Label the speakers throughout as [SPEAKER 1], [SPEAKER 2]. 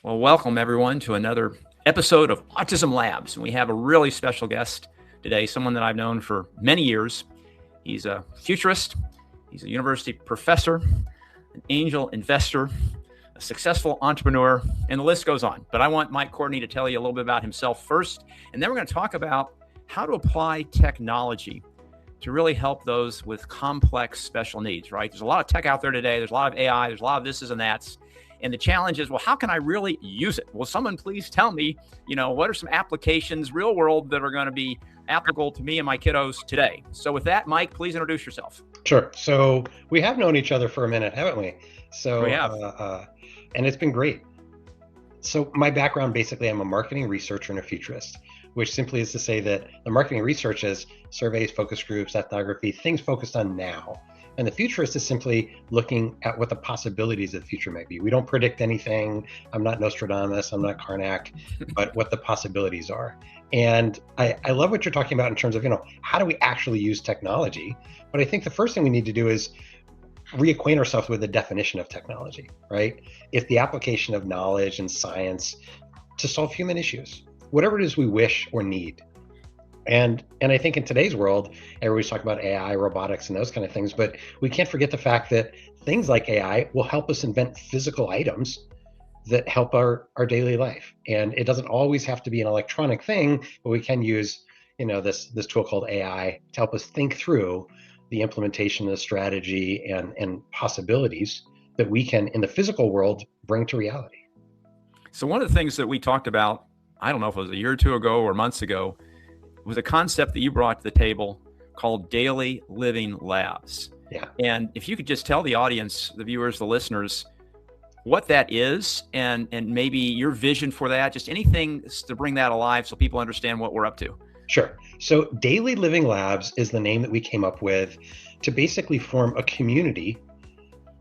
[SPEAKER 1] Well, welcome everyone to another episode of Autism Labs. And we have a really special guest today, someone that I've known for many years. He's a futurist, he's a university professor, an angel investor, a successful entrepreneur, and the list goes on. But I want Mike Courtney to tell you a little bit about himself first, and then we're going to talk about how to apply technology to really help those with complex special needs, right? There's a lot of tech out there today. There's a lot of AI. There's a lot of thises and that's. And the challenge is, well, how can I really use it? Will someone please tell me, what are some applications, real world, that are going to be applicable to me and my kiddos today? So with that, Mike, please introduce yourself.
[SPEAKER 2] Sure. So we have known each other for a minute, haven't we? So
[SPEAKER 1] We have.
[SPEAKER 2] And it's been great. So my background, basically, I'm a marketing researcher and a futurist, which simply is to say that the marketing research is surveys, focus groups, ethnography, things focused on now. And the futurist is simply looking at what the possibilities of the future might be. We don't predict anything. I'm not Nostradamus, I'm not Karnak, but what the possibilities are. And I love what you're talking about in terms of, how do we actually use technology? But I think the first thing we need to do is reacquaint ourselves with the definition of technology, right? It's the application of knowledge and science to solve human issues, whatever it is we wish or need. And I think in today's world, everybody's talking about AI, robotics, and those kind of things, but we can't forget the fact that things like AI will help us invent physical items that help our daily life. And it doesn't always have to be an electronic thing, but we can use, this tool called AI to help us think through the implementation of the strategy and possibilities that we can, in the physical world, bring to reality.
[SPEAKER 1] So one of the things that we talked about, I don't know if it was a year or two ago or months ago, was a concept that you brought to the table called Daily Living Labs.
[SPEAKER 2] Yeah.
[SPEAKER 1] And if you could just tell the audience, the viewers, the listeners, what that is and maybe your vision for that, just anything to bring that alive so people understand what we're up to.
[SPEAKER 2] Sure. So Daily Living Labs is the name that we came up with to basically form a community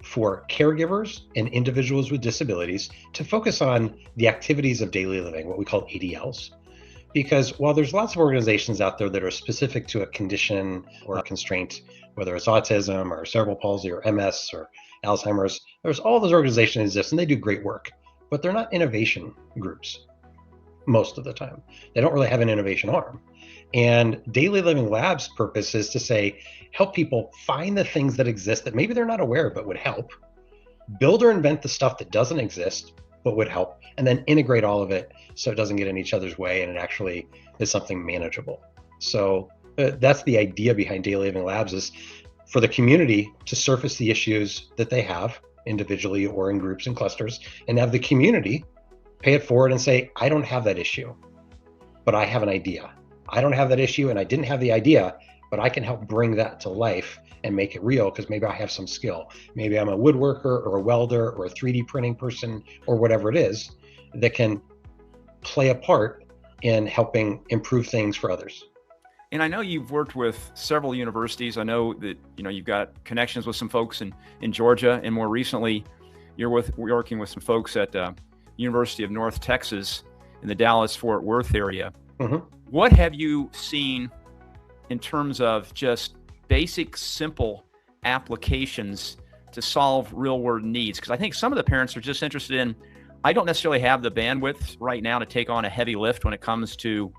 [SPEAKER 2] for caregivers and individuals with disabilities to focus on the activities of daily living, what we call ADLs. Because while there's lots of organizations out there that are specific to a condition or a constraint, whether it's autism or cerebral palsy or MS or Alzheimer's, there's all those organizations exist and they do great work, but they're not innovation groups most of the time. They don't really have an innovation arm. And Daily Living Labs' purpose is to say, help people find the things that exist that maybe they're not aware of but would help, build or invent the stuff that doesn't exist but would help, and then integrate all of it so it doesn't get in each other's way and it actually is something manageable. So that's the idea behind Daily Living Labs, is for the community to surface the issues that they have individually or in groups and clusters, and have the community pay it forward and say, I don't have that issue, but I have an idea. I don't have that issue and I didn't have the idea, but I can help bring that to life and make it real because maybe I have some skill. Maybe I'm a woodworker or a welder or a 3D printing person or whatever it is that can play a part in helping improve things for others.
[SPEAKER 1] And I know you've worked with several universities. I know that you've got connections with some folks in Georgia, and more recently, you're working with some folks at University of North Texas in the Dallas-Fort Worth area.
[SPEAKER 2] Mm-hmm.
[SPEAKER 1] What have you seen in terms of just basic, simple applications to solve real-world needs? Because I think some of the parents are just interested in, I don't necessarily have the bandwidth right now to take on a heavy lift when it comes to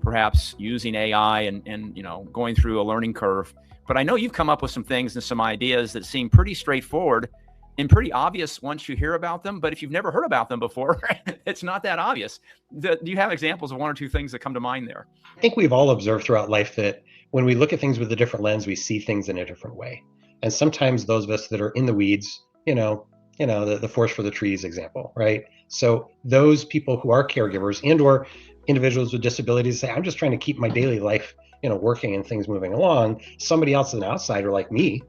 [SPEAKER 1] perhaps using AI and going through a learning curve. But I know you've come up with some things and some ideas that seem pretty straightforward and pretty obvious once you hear about them. But if you've never heard about them before, it's not that obvious. Do you have examples of one or two things that come to mind there?
[SPEAKER 2] I think we've all observed throughout life that when we look at things with a different lens, we see things in a different way. And sometimes those of us that are in the weeds, the forest for the trees example, right? So those people who are caregivers and or individuals with disabilities say, I'm just trying to keep my daily life, working and things moving along. Somebody else, an outsider like me,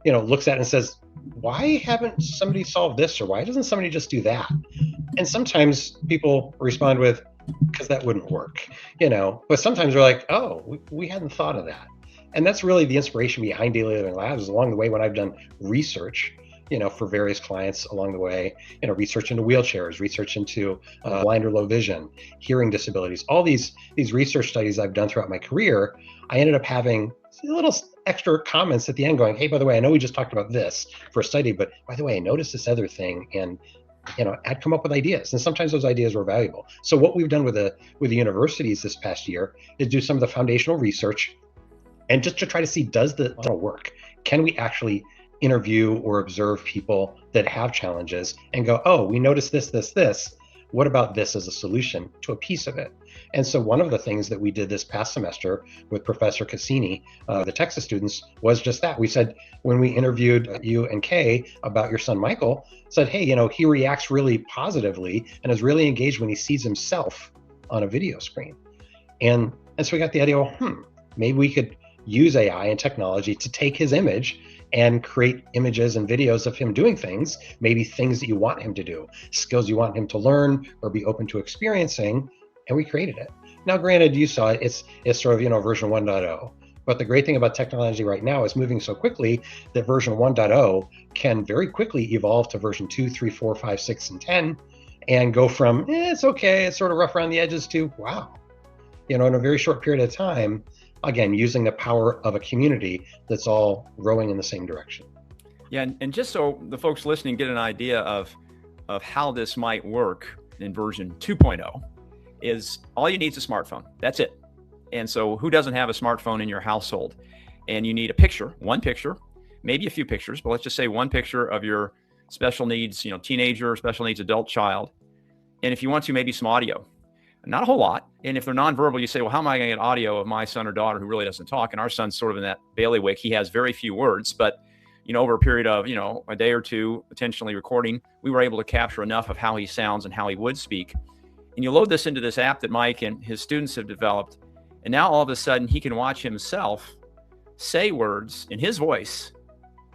[SPEAKER 2] looks at it and says, why haven't somebody solved this? Or why doesn't somebody just do that? And sometimes people respond with, because that wouldn't work, but sometimes they're like, oh, we hadn't thought of that. And that's really the inspiration behind Daily Living Labs. Is along the way when I've done research, for various clients along the way, research into wheelchairs, research into blind or low vision, hearing disabilities, all these research studies I've done throughout my career, I ended up having little extra comments at the end going, hey, by the way, I know we just talked about this for a study, but by the way, I noticed this other thing. And I'd come up with ideas, and sometimes those ideas were valuable. So what we've done with the universities this past year is do some of the foundational research, and just to try to see, does the model work? Can we actually interview or observe people that have challenges and go, oh, we noticed this. What about this as a solution to a piece of it? And so one of the things that we did this past semester with Professor Cassini, the Texas students, was just that. We said, when we interviewed you and Kay about your son, Michael, said, hey, he reacts really positively and is really engaged when he sees himself on a video screen. And so we got the idea, well, maybe we could use AI and technology to take his image and create images and videos of him doing things, maybe things that you want him to do, skills you want him to learn or be open to experiencing, and we created it. Now, granted, you saw it, it's sort of, version 1.0, but the great thing about technology right now is moving so quickly that version 1.0 can very quickly evolve to version 2, 3, 4, 5, 6, and 10, and go from, it's okay, it's sort of rough around the edges, to, wow, in a very short period of time, again, using the power of a community that's all rowing in the same direction.
[SPEAKER 1] Yeah, and just so the folks listening get an idea of how this might work in version 2.0, is all you need is a smartphone. That's it. And so who doesn't have a smartphone in your household? And you need a picture, one picture, maybe a few pictures, but let's just say one picture of your special needs, teenager, special needs adult child. And if you want to, maybe some audio. Not a whole lot. And if they're nonverbal, you say, well, how am I going to get audio of my son or daughter who really doesn't talk? And our son's sort of in that bailiwick. He has very few words, but over a period of, a day or two, potentially recording, we were able to capture enough of how he sounds and how he would speak. And you load this into this app that Mike and his students have developed. And now all of a sudden he can watch himself say words in his voice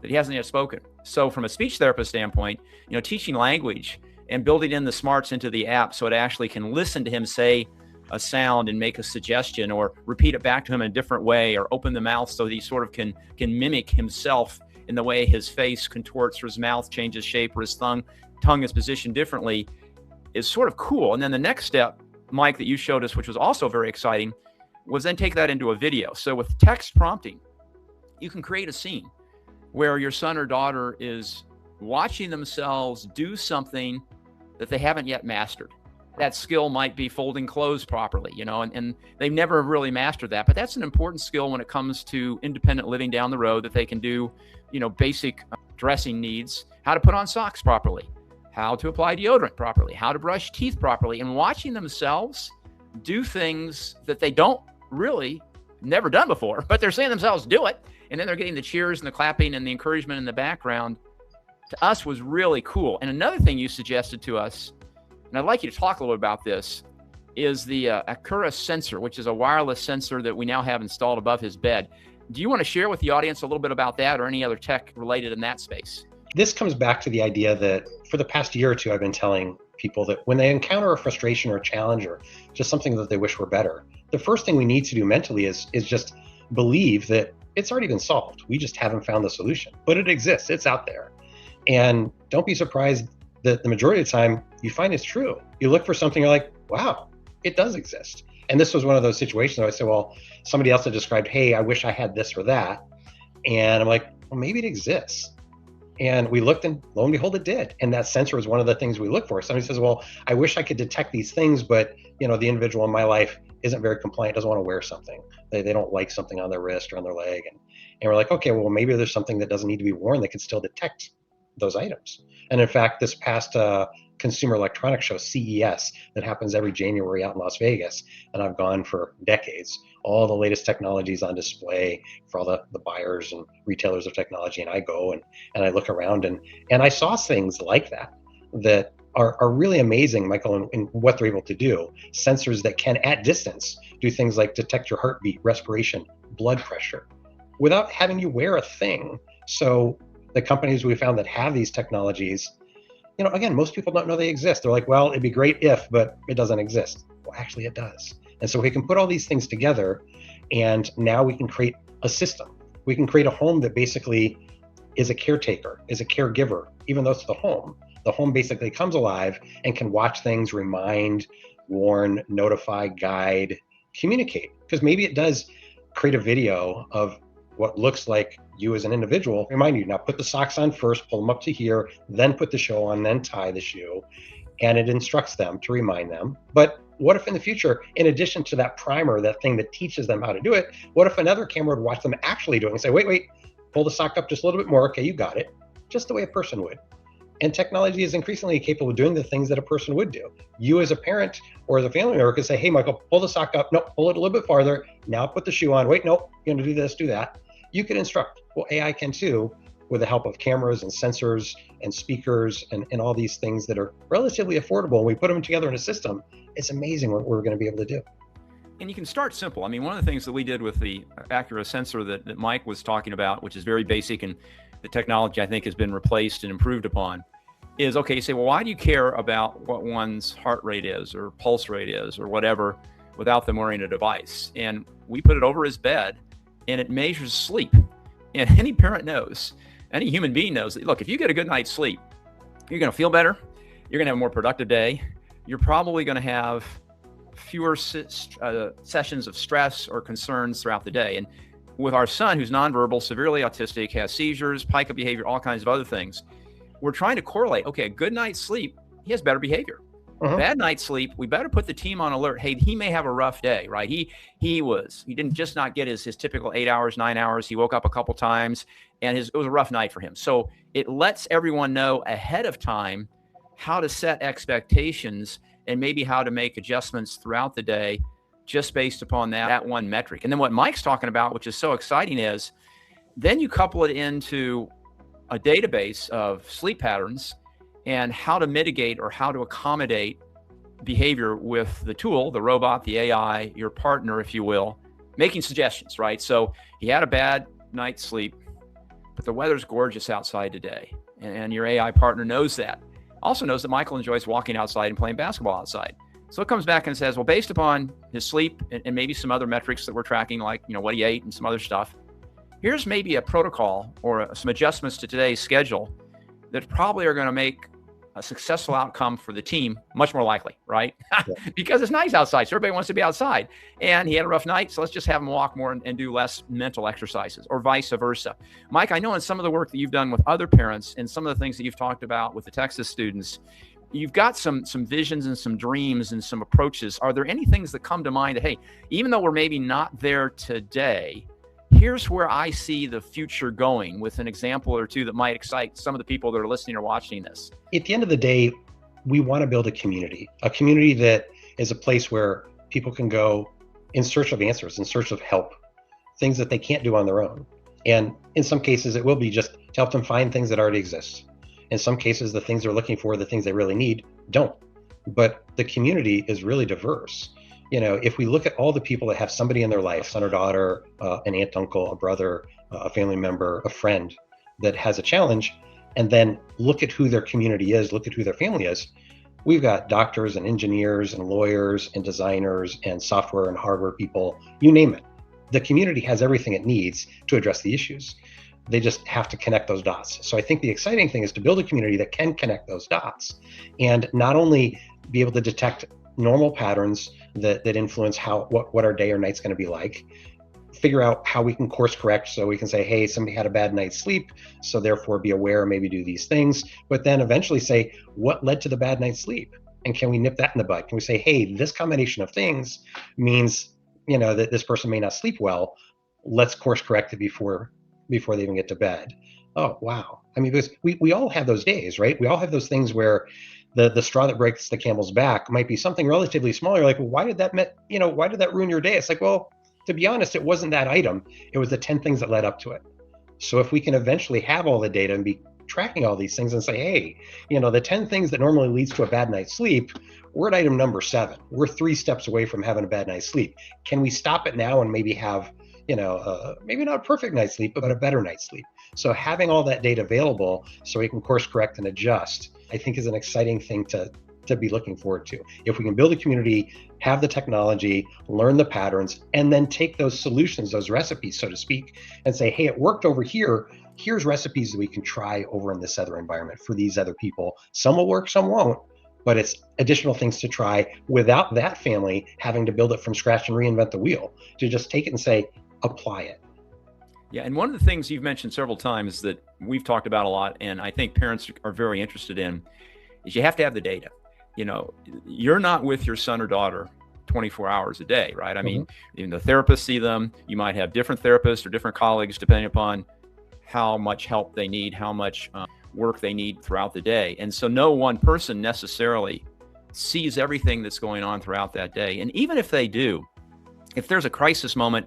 [SPEAKER 1] that he hasn't yet spoken. So from a speech therapist standpoint, teaching language and building in the smarts into the app so it actually can listen to him say a sound and make a suggestion, or repeat it back to him in a different way, or open the mouth so that he sort of can mimic himself in the way his face contorts, or his mouth changes shape, or his tongue is positioned differently, is sort of cool. And then the next step, Mike, that you showed us, which was also very exciting, was then take that into a video. So with text prompting, you can create a scene where your son or daughter is watching themselves do something that they haven't yet mastered. That skill might be folding clothes properly, and they've never really mastered that. But that's an important skill when it comes to independent living down the road, that they can do, basic dressing needs, how to put on socks properly, how to apply deodorant properly, how to brush teeth properly, and watching themselves do things that they don't really never done before, but they're seeing themselves do it. And then they're getting the cheers and the clapping and the encouragement in the background. To us was really cool. And another thing you suggested to us, and I'd like you to talk a little bit about this, is the Acura sensor, which is a wireless sensor that we now have installed above his bed. Do you want to share with the audience a little bit about that, or any other tech related in that space?
[SPEAKER 2] This comes back to the idea that for the past year or two, I've been telling people that when they encounter a frustration or a challenge, or just something that they wish were better, the first thing we need to do mentally is just believe that it's already been solved. We just haven't found the solution, but it exists. It's out there. And don't be surprised that the majority of the time you find it's true. You look for something, you're like, wow, it does exist. And this was one of those situations where I said, well, somebody else had described, hey, I wish I had this or that. And I'm like, well, maybe it exists. And we looked, and lo and behold, it did. And that sensor is one of the things we look for. Somebody says, well, I wish I could detect these things, but the individual in my life isn't very compliant, doesn't want to wear something. They don't like something on their wrist or on their leg. And we're like, okay, well, maybe there's something that doesn't need to be worn that can still detect those items. And in fact, this past Consumer Electronics Show, CES, that happens every January out in Las Vegas, and I've gone for decades, all the latest technologies on display for all the buyers and retailers of technology. And I go and I look around, and I saw things like that are really amazing, Michael, in what they're able to do. Sensors that can, at distance, do things like detect your heartbeat, respiration, blood pressure, without having you wear a thing. So the companies we found that have these technologies, again, most people don't know they exist. They're like, well, it'd be great if, but it doesn't exist. Well, actually it does. And so we can put all these things together, and now we can create a system. We can create a home that basically is a caretaker, is a caregiver, even though it's the home. The home basically comes alive and can watch things, remind, warn, notify, guide, communicate. Because maybe it does create a video of what looks like you as an individual, remind you, now put the socks on first, pull them up to here, then put the shoe on, then tie the shoe. And it instructs them to remind them. But what if in the future, in addition to that primer, that thing that teaches them how to do it, what if another camera would watch them actually do it and say, wait, pull the sock up just a little bit more. Okay, you got it. Just the way a person would. And technology is increasingly capable of doing the things that a person would do. You as a parent or as a family member could say, hey, Michael, pull the sock up. No, pull it a little bit farther. Now put the shoe on. Wait, no, you're going to do this, do that. You can instruct. Well, AI can too, with the help of cameras and sensors and speakers and all these things that are relatively affordable. And we put them together in a system. It's amazing what we're going to be able to do.
[SPEAKER 1] And you can start simple. I mean, one of the things that we did with the Acura sensor that Mike was talking about, which is very basic, and the technology I think has been replaced and improved upon, is, okay, you say, well, why do you care about what one's heart rate is or pulse rate is or whatever without them wearing a device? And we put it over his bed and it measures sleep. And any parent knows, any human being knows that, look, if you get a good night's sleep, you're going to feel better. You're going to have a more productive day. You're probably going to have fewer sessions of stress or concerns throughout the day. And with our son, who's nonverbal, severely autistic, has seizures, pica behavior, all kinds of other things, we're trying to correlate, okay, a good night's sleep, he has better behavior. Bad night's sleep, we better put the team on alert. Hey, he may have a rough day, right? He didn't just not get his typical 8 hours, 9 hours. He woke up a couple times and it was a rough night for him. So it lets everyone know ahead of time how to set expectations and maybe how to make adjustments throughout the day just based upon that one metric. And then what Mike's talking about, which is so exciting, is then you couple it into a database of sleep patterns and how to mitigate or how to accommodate behavior with the tool, the robot, the AI, your partner, if you will, making suggestions, right? So he had a bad night's sleep, but the weather's gorgeous outside today. And your AI partner knows that. Also knows that Michael enjoys walking outside and playing basketball outside. So it comes back and says, well, based upon his sleep and maybe some other metrics that we're tracking, like, what he ate and some other stuff, here's maybe a protocol or some adjustments to today's schedule that probably are going to make a successful outcome for the team much more likely, right?
[SPEAKER 2] Yeah.
[SPEAKER 1] Because it's nice outside, so everybody wants to be outside. And he had a rough night, so let's just have him walk more and do less mental exercises, or vice versa. Mike, I know in some of the work that you've done with other parents and some of the things that you've talked about with the Texas students, you've got some visions and some dreams and some approaches. Are there any things that come to mind that, hey, even though we're maybe not there today, here's where I see the future going, with an example or two that might excite some of the people that are listening or watching this?
[SPEAKER 2] At the end of the day, we want to build a community that is a place where people can go in search of answers, in search of help, things that they can't do on their own. And in some cases, it will be just to help them find things that already exist. In some cases, the things they're looking for, the things they really need, don't. But the community is really diverse. If we look at all the people that have somebody in their life, son or daughter, an aunt, uncle, a brother, a family member, a friend that has a challenge, and then look at who their community is, look at who their family is, we've got doctors and engineers and lawyers and designers and software and hardware people, you name it. The community has everything it needs to address the issues. They just have to connect those dots. So I think the exciting thing is to build a community that can connect those dots and not only be able to detect normal patterns that influence what our day or night's going to be like, figure out how we can course correct so we can say, hey, somebody had a bad night's sleep, so therefore be aware, maybe do these things, but then eventually say, what led to the bad night's sleep? And can we nip that in the bud? Can we say, hey, this combination of things means, that this person may not sleep well. Let's course correct it before they even get to bed. Oh, wow. I mean, because we all have those days, right? We all have those things where the straw that breaks the camel's back might be something relatively small. You're like, well, why did that ruin your day? It's like, well, to be honest, it wasn't that item. It was the 10 things that led up to it. So if we can eventually have all the data and be tracking all these things and say, hey, the 10 things that normally leads to a bad night's sleep, we're at item number 7. We're 3 steps away from having a bad night's sleep. Can we stop it now and maybe have, maybe not a perfect night's sleep, but a better night's sleep? So having all that data available so we can course correct and adjust, I think is an exciting thing to be looking forward to. If we can build a community, have the technology, learn the patterns, and then take those solutions, those recipes, so to speak, and say, hey, it worked over here. Here's recipes that we can try over in this other environment for these other people. Some will work, some won't, but it's additional things to try without that family having to build it from scratch and reinvent the wheel, to just take it and say, apply it.
[SPEAKER 1] Yeah, and one of the things you've mentioned several times that we've talked about a lot, and I think parents are very interested in, is you have to have the data. You know, you're not with your son or daughter 24 hours a day, right? I mean, even the therapists see them. You might have different therapists or different colleagues depending upon how much help they need, how much work they need throughout the day. And so no one person necessarily sees everything that's going on throughout that day. And even if they do, if there's a crisis moment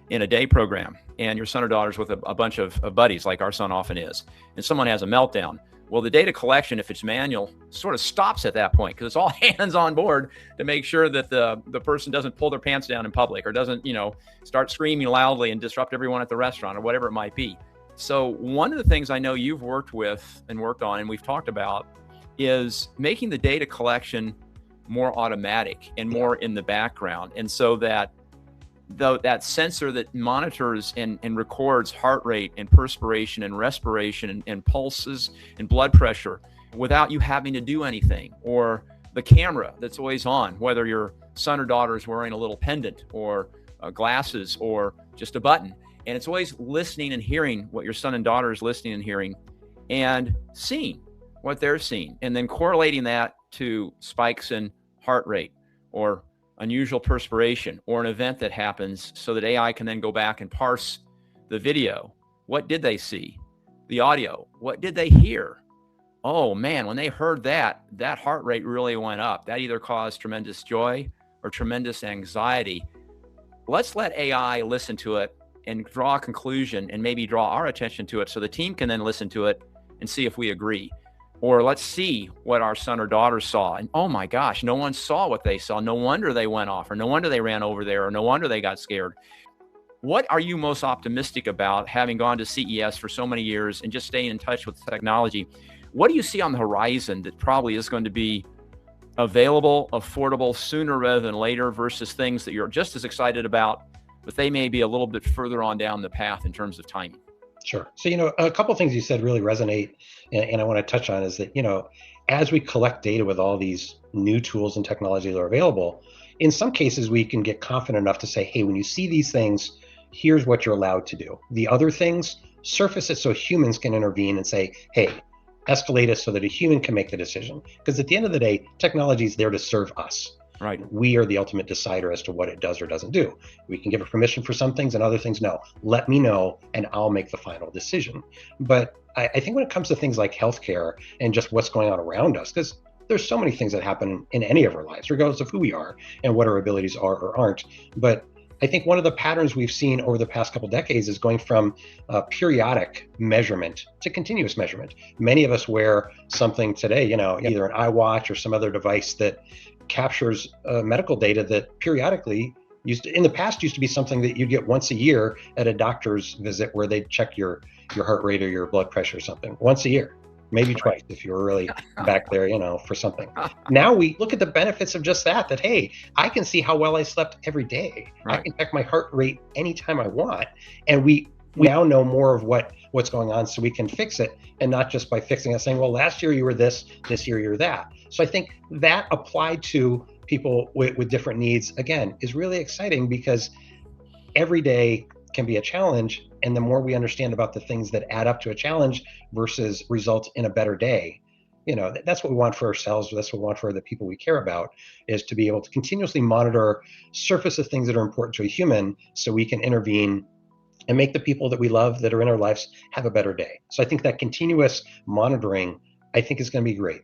[SPEAKER 1] in a day program and your son or daughter's with a bunch of buddies, like our son often is, and someone has a meltdown, well, the data collection, if it's manual, sort of stops at that point because it's all hands on board to make sure that the person doesn't pull their pants down in public or doesn't, start screaming loudly and disrupt everyone at the restaurant or whatever it might be. So one of the things I know you've worked with and worked on, and we've talked about, is making the data collection more automatic and more in the background. And so that that sensor that monitors and records heart rate and perspiration and respiration and pulses and blood pressure without you having to do anything, or the camera that's always on, whether your son or daughter is wearing a little pendant or glasses or just a button. And it's always listening and hearing what your son and daughter is listening and hearing and seeing what they're seeing, and then correlating that to spikes in heart rate or unusual perspiration or an event that happens, so that AI can then go back and parse the video. What did they see? The audio. What did they hear? Oh man, when they heard that heart rate really went up. That either caused tremendous joy or tremendous anxiety. Let's let AI listen to it and draw a conclusion and maybe draw our attention to it so the team can then listen to it and see if we agree. Or let's see what our son or daughter saw. And oh my gosh, no one saw what they saw. No wonder they went off, or no wonder they ran over there, or no wonder they got scared. What are you most optimistic about, having gone to CES for so many years and just staying in touch with technology? What do you see on the horizon that probably is going to be available, affordable sooner rather than later, versus things that you're just as excited about, but they may be a little bit further on down the path in terms of timing?
[SPEAKER 2] Sure. So, a couple of things you said really resonate, and I want to touch on is that, as we collect data with all these new tools and technologies that are available, in some cases, we can get confident enough to say, hey, when you see these things, here's what you're allowed to do. The other things, surface it so humans can intervene and say, hey, escalate it so that a human can make the decision. Because at the end of the day, technology is there to serve us.
[SPEAKER 1] Right.
[SPEAKER 2] We are the ultimate decider as to what it does or doesn't do. We can give it permission for some things and other things, no. Let me know and I'll make the final decision. But I think when it comes to things like healthcare and just what's going on around us, because there's so many things that happen in any of our lives, regardless of who we are and what our abilities are or aren't. But I think one of the patterns we've seen over the past couple decades is going from periodic measurement to continuous measurement. Many of us wear something today, either an iWatch or some other device that captures medical data that periodically in the past used to be something that you'd get once a year at a doctor's visit, where they'd check your heart rate or your blood pressure or something once a year, maybe twice if you were really back there, for something. Now we look at the benefits of just that, hey, I can see how well I slept every day. Right. I can check my heart rate anytime I want. And we now know more of what's going on, so we can fix it, and not just by fixing it saying, well, last year you were this year you're that. So I think that applied to people with different needs, again, is really exciting, because every day can be a challenge. And the more we understand about the things that add up to a challenge versus result in a better day, that's what we want for ourselves. That's what we want for the people we care about, is to be able to continuously monitor, surface the things that are important to a human, so we can intervene and make the people that we love that are in our lives have a better day. So I think that continuous monitoring, I think, is going to be great.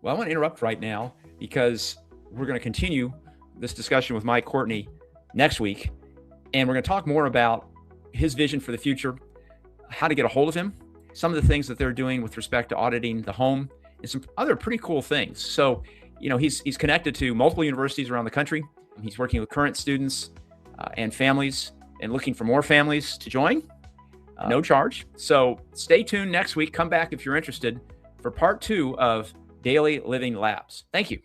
[SPEAKER 1] Well, I want to interrupt right now, because we're going to continue this discussion with Mike Courtney next week. And we're going to talk more about his vision for the future, how to get a hold of him, some of the things that they're doing with respect to auditing the home, and some other pretty cool things. So, he's connected to multiple universities around the country. He's working with current students and families, and looking for more families to join, no charge. So stay tuned next week. Come back if you're interested for part 2 of Daily Living Labs. Thank you.